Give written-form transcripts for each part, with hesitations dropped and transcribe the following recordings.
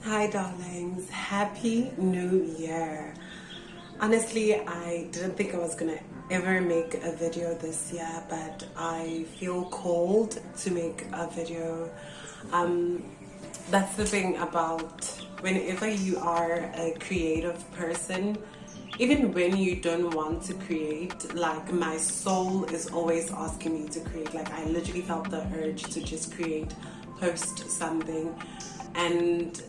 Hi darlings, happy new year. Honestly, I didn't think I was gonna ever make a video this year, but I feel called to make a video. That's the thing about whenever you are a creative person, even when you don't want to create, like my soul is always asking me to create. Like I literally felt the urge to just create, post something, and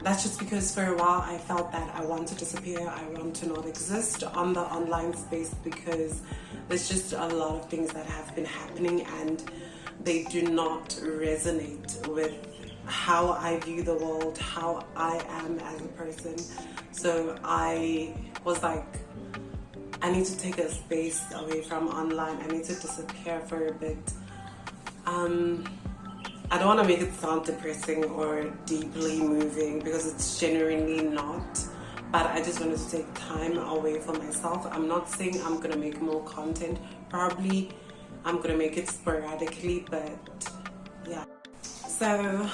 that's just because for a while I felt that I want to disappear, I want to not exist on the online space because there's just a lot of things that have been happening and they do not resonate with how I view the world, how I am as a person. So I was like, I need to take a space away from online, I need to disappear for a bit. I don't want to make it sound depressing or deeply moving because it's genuinely not, but I just wanted to take time away for myself. I'm not saying I'm going to make more content, probably I'm going to make it sporadically, but yeah. So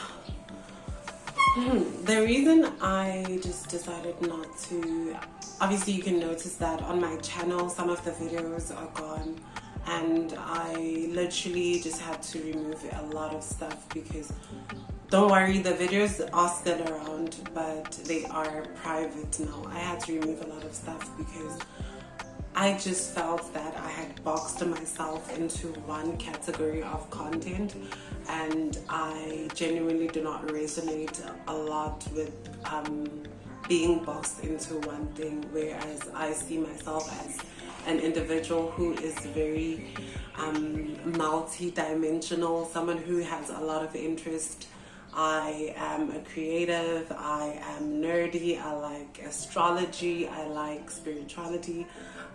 the reason I just decided not to, obviously you can notice that on my channel some of the videos are gone. And I literally just had to remove a lot of stuff because, don't worry, the videos are still around, but they are private now. I had to remove a lot of stuff because I just felt that I had boxed myself into one category of content, and I genuinely do not resonate a lot with being boxed into one thing, whereas I see myself as an individual who is very multi-dimensional, someone who has a lot of interest. I am a creative, I am nerdy, I like astrology, I like spirituality,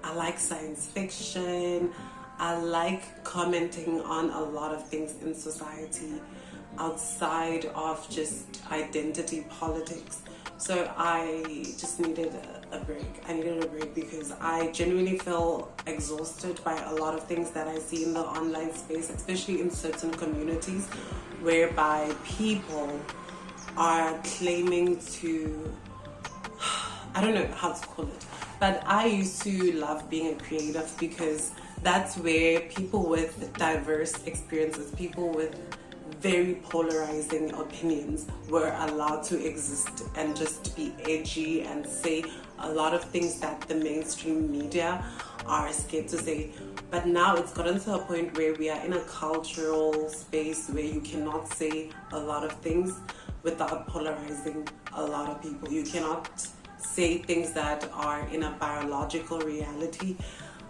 I like science fiction, I like commenting on a lot of things in society outside of just identity politics. So I just needed a break. I needed a break because I genuinely feel exhausted by a lot of things that I see in the online space, especially in certain communities whereby people are claiming to, I don't know how to call it, but I used to love being a creative because that's where people with diverse experiences, people with very polarizing opinions were allowed to exist and just be edgy and say a lot of things that the mainstream media are scared to say. But now it's gotten to a point where we are in a cultural space where you cannot say a lot of things without polarizing a lot of people. You cannot say things that are in a biological reality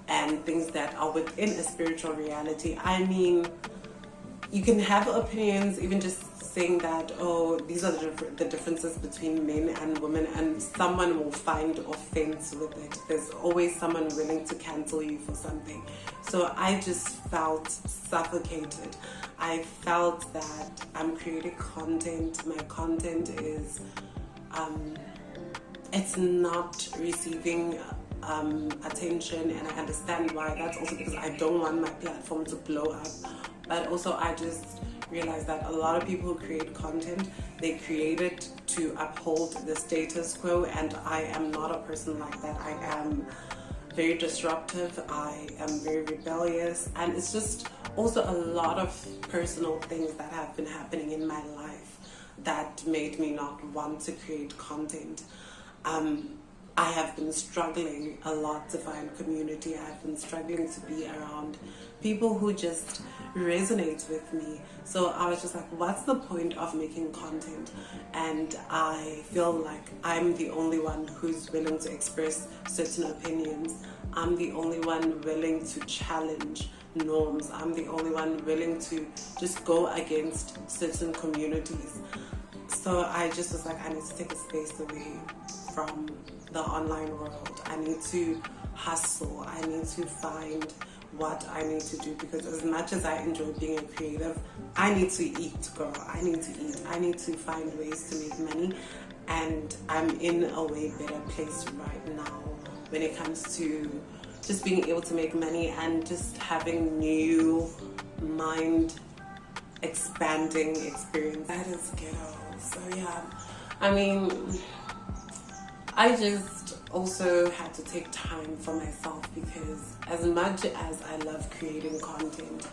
and things that are within a spiritual reality. I mean, you can have opinions, even just saying that, oh, these are the differences between men and women, and someone will find offense with it. There's always someone willing to cancel you for something. So I just felt suffocated. I felt that I'm creating content. My content is, it's not receiving attention, and I understand why. That's also because I don't want my platform to blow up. But also I just realized that a lot of people who create content, they create it to uphold the status quo, and I am not a person like that. I am very disruptive, I am very rebellious, and it's just also a lot of personal things that have been happening in my life that made me not want to create content. I have been struggling a lot to find community. I have been struggling to be around people who just resonate with me. So I was just like, what's the point of making content? And I feel like I'm the only one who's willing to express certain opinions. I'm the only one willing to challenge norms. I'm the only one willing to just go against certain communities. So I just was like, I need to take a space away from the online world. I need to hustle. I need to find what I need to do, because as much as I enjoy being a creative, I need to eat, girl. I need to eat. I need to find ways to make money, and I'm in a way better place right now when it comes to just being able to make money and just having new mind expanding experience. That is ghetto. So yeah, I mean, I just also had to take time for myself, because as much as I love creating content,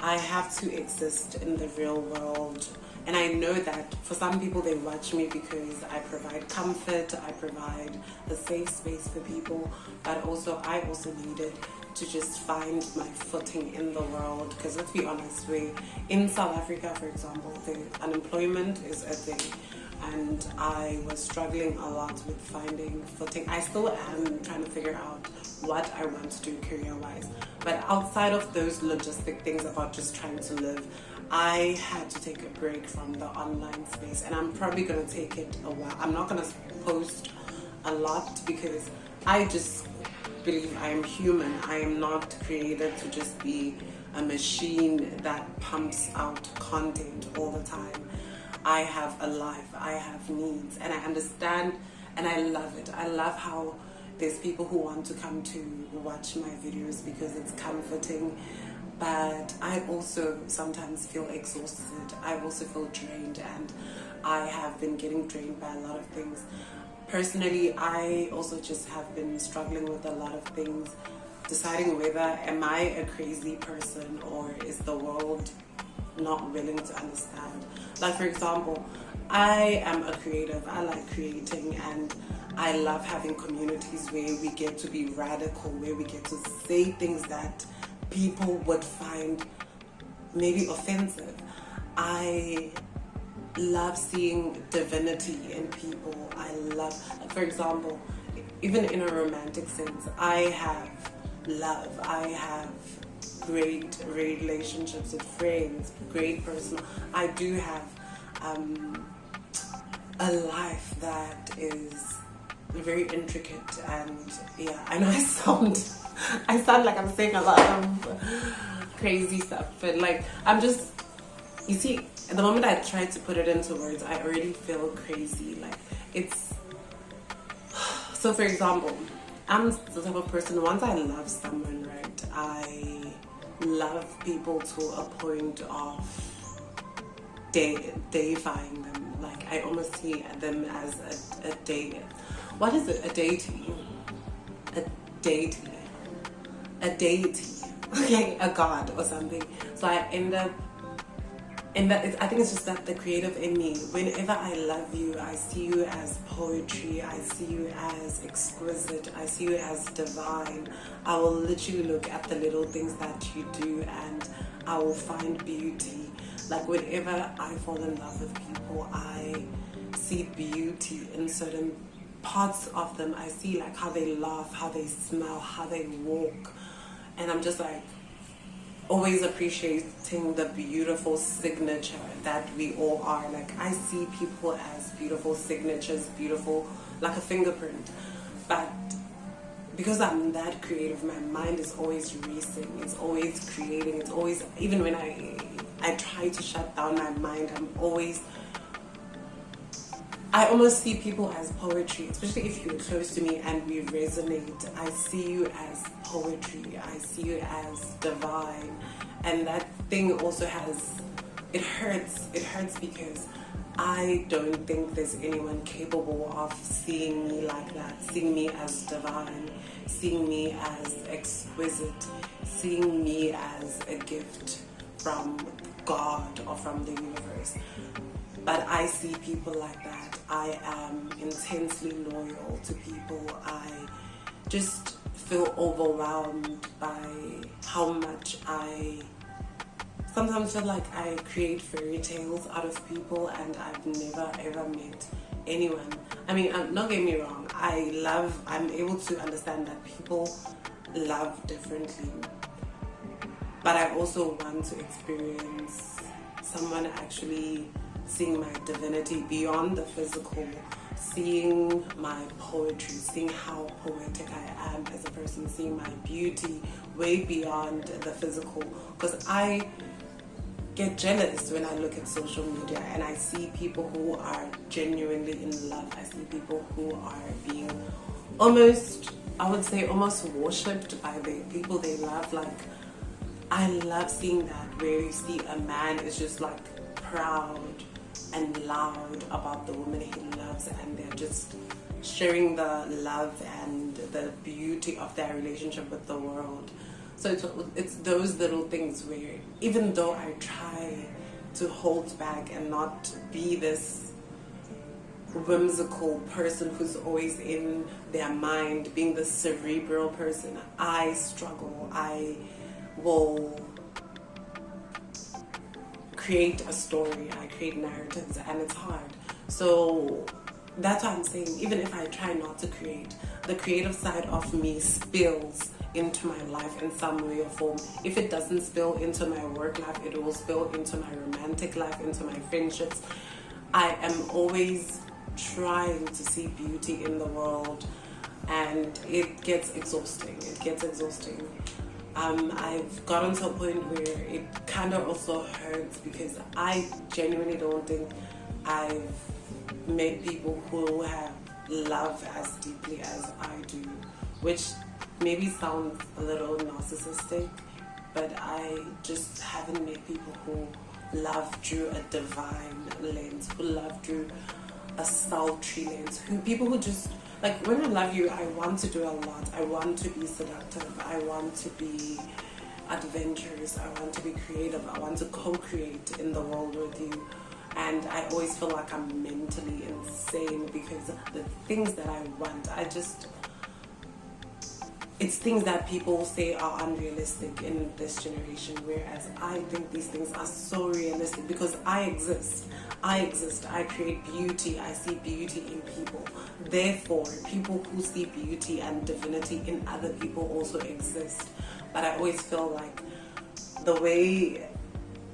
I have to exist in the real world. And I know that for some people, they watch me because I provide comfort, I provide a safe space for people, but also I also needed to just find my footing in the world. Because let's be honest, in South Africa, for example, the unemployment is a thing. And I was struggling a lot with finding footing. I still am trying to figure out what I want to do career-wise. But outside of those logistic things about just trying to live, I had to take a break from the online space. And I'm probably going to take it a while. I'm not going to post a lot because I just believe I am human. I am not created to just be a machine that pumps out content all the time. I have a life, I have needs, and I understand and I love it. I love how there's people who want to come to watch my videos because it's comforting, but I also sometimes feel exhausted. I also feel drained, and I have been getting drained by a lot of things. Personally, I also just have been struggling with a lot of things, deciding whether am I a crazy person or is the world not willing to understand. Like, for example, I am a creative. I like creating, and I love having communities where we get to be radical, where we get to say things that people would find maybe offensive. I love seeing divinity in people. I love, for example, even in a romantic sense, I have love. I have great relationships with friends, great personal. I do have a life that is very intricate, and yeah, I know I sound like I'm saying a lot of crazy stuff, but like I'm just, you see, at the moment I try to put it into words, I already feel crazy. Like it's, so for example, I'm the type of person, once I love someone, right, I love people to a point of deifying them. Like I almost see them as a deity. What is it? A deity? A deity. A deity. Okay, a god or something. So I end up, and I think it's just that the creative in me, whenever I love you, I see you as poetry, I see you as exquisite, I see you as divine. I will literally look at the little things that you do and I will find beauty. Like whenever I fall in love with people, I see beauty in certain parts of them. I see like how they laugh, how they smile, how they walk, and I'm just like always appreciating the beautiful signature that we all are. Like I see people as beautiful signatures, beautiful, like a fingerprint. But because I'm that creative, my mind is always racing, it's always creating, it's always, even when I try to shut down my mind, I almost see people as poetry, especially if you're close to me and we resonate. I see you as poetry, I see you as divine, and that thing also has, it hurts because I don't think there's anyone capable of seeing me like that, seeing me as divine, seeing me as exquisite, seeing me as a gift from God or from the universe. But I see people like that. I am intensely loyal to people. I just feel overwhelmed by how much I sometimes feel like I create fairy tales out of people, and I've never ever met anyone. I mean, don't get me wrong, I'm able to understand that people love differently, but I also want to experience someone actually seeing my divinity beyond the physical, seeing my poetry, seeing how poetic I am as a person, seeing my beauty way beyond the physical. Because I get jealous when I look at social media and I see people who are genuinely in love. I see people who are being almost, I would say, almost worshipped by the people they love. Like, I love seeing that, where you see a man is just like proud and loud about the woman he loves, and they're just sharing the love and the beauty of their relationship with the world. So it's those little things where, even though I try to hold back and not be this whimsical person who's always in their mind, being the cerebral person, I struggle. I will create a story, I create narratives, and it's hard. So that's why I'm saying, even if I try not to create, the creative side of me spills into my life in some way or form. If it doesn't spill into my work life, it will spill into my romantic life, into my friendships. I am always trying to see beauty in the world, and it gets exhausting. I've gotten to a point where it kind of also hurts, because I genuinely don't think I've met people who have love as deeply as I do, which maybe sounds a little narcissistic, but I just haven't met people who love through a divine lens, who love through a sultry lens, people who just, like, when I love you, I want to do a lot. I want to be seductive. I want to be adventurous. I want to be creative. I want to co-create in the world with you. And I always feel like I'm mentally insane, because the things that I want, it's things that people say are unrealistic in this generation, whereas I think these things are so realistic, because I exist. I create beauty. I see beauty in people. Therefore, people who see beauty and divinity in other people also exist. But I always feel like the way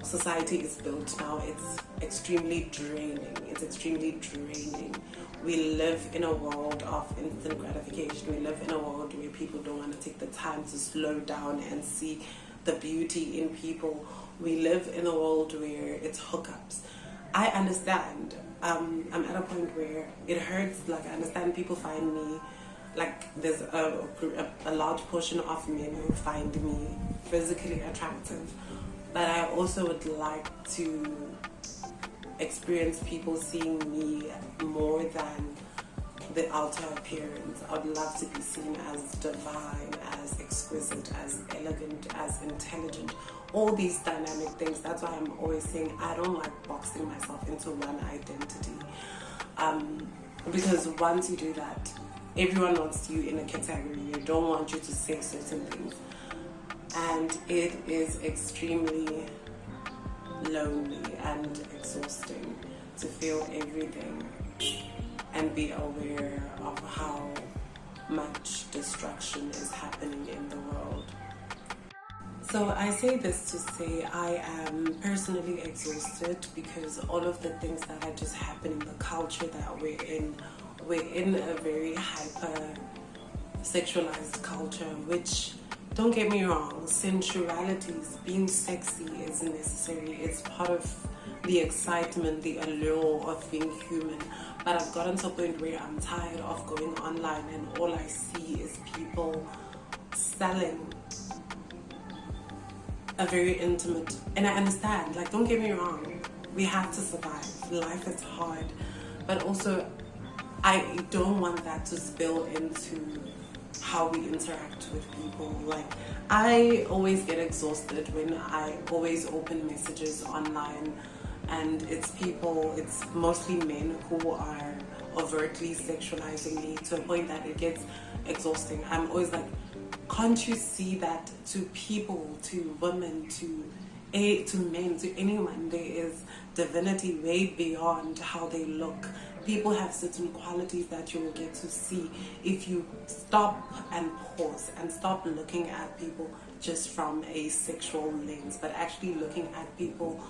society is built now, it's extremely draining. We live in a world of instant gratification. We live in a world where people don't want to take the time to slow down and see the beauty in people. We live in a world where it's hookups. I understand. I'm at a point where it hurts. Like, I understand people find me, like, there's a large portion of men who find me physically attractive, but I also would like to experience people seeing me more than the outer appearance. I would love to be seen as divine, as exquisite, as elegant, as intelligent, all these dynamic things. That's why I'm always saying I don't like boxing myself into one identity, because once you do that, everyone wants you in a category. They don't want you to say certain things, and it is extremely lonely and exhausting to feel everything and be aware of how much destruction is happening in the world. So I say this to say I am personally exhausted, because all of the things that are just happening, the culture that we're in a very hyper sexualized culture, which, don't get me wrong, sensuality, being sexy is necessary. It's part of the excitement, the allure of being human. But I've gotten to a point where I'm tired of going online and all I see is people selling a very intimate, and I understand, like, don't get me wrong, we have to survive. Life is hard, but also I don't want that to spill into how we interact with people. Like, I always get exhausted when I always open messages online and it's mostly men who are overtly sexualizing me to a point that it gets exhausting. I'm always like, can't you see that to people, to women, to men, to anyone, there is divinity way beyond how they look. People have certain qualities that you will get to see if you stop and pause and stop looking at people just from a sexual lens, but actually looking at people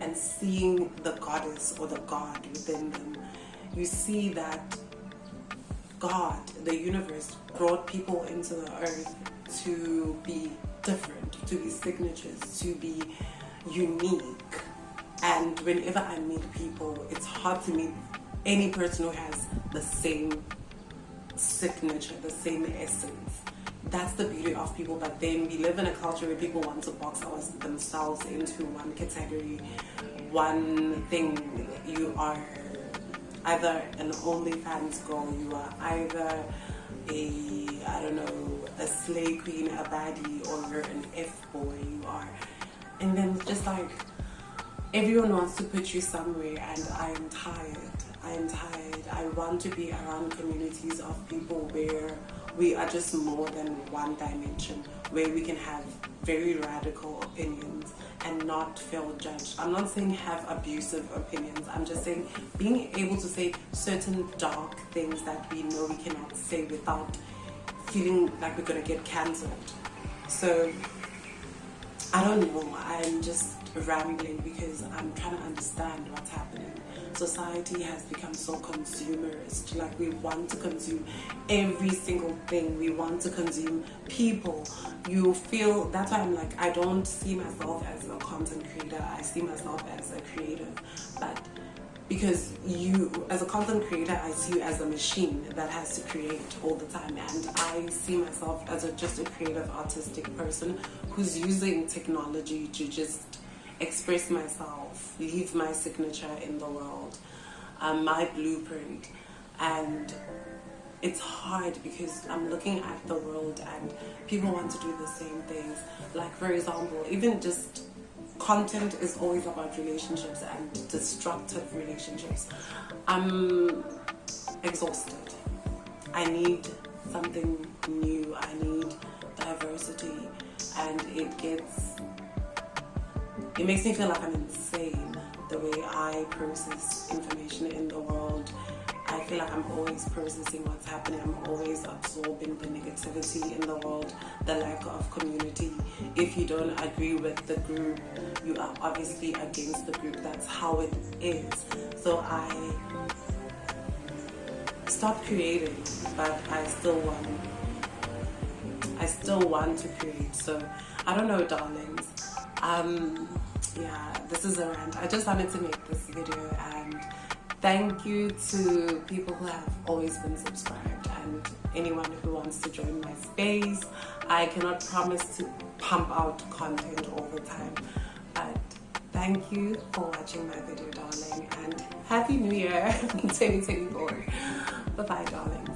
and seeing the goddess or the god within them. You see that God, the universe, brought people into the earth to be different, to be signatures, to be unique. And whenever I meet people, it's hard to meet any person who has the same signature, the same essence. That's the beauty of people. But then we live in a culture where people want to box themselves into one category, one thing. You are either an OnlyFans girl, you are either I don't know, a slay queen, a baddie, or you're an F-boy, you are. And then just like, everyone wants to put you somewhere, and I'm tired. I want to be around communities of people where we are just more than one dimension, where we can have very radical opinions and not feel judged. I'm not saying have abusive opinions. I'm just saying being able to say certain dark things that we know we cannot say without feeling like we're going to get cancelled. So I don't know, I'm just rambling because I'm trying to understand what's happening. Society has become so consumerist. Like, we want to consume every single thing. We want to consume people. You feel, that's why I'm like, I don't see myself as a content creator. I see myself as a creative. But because you, as a content creator, I see you as a machine that has to create all the time. And I see myself as just a creative, artistic person who's using technology to just express myself, leave my signature in the world, my blueprint. And it's hard because I'm looking at the world and people want to do the same things. Like, for example, even just content is always about relationships and destructive relationships. I'm exhausted. I need something new. I need diversity. And it makes me feel like I'm insane, the way I process information in the world. I feel like I'm always processing what's happening. I'm always absorbing the negativity in the world, the lack of community. If you don't agree with the group, you are obviously against the group. That's how it is. So I stopped creating, but I still want to create. So I don't know, darlings. Yeah, this is a rant. I just wanted to make this video, and thank you to people who have always been subscribed and anyone who wants to join my space. I cannot promise to pump out content all the time, but thank you for watching my video, darling, and Happy New Year 2024. Bye-bye, darlings.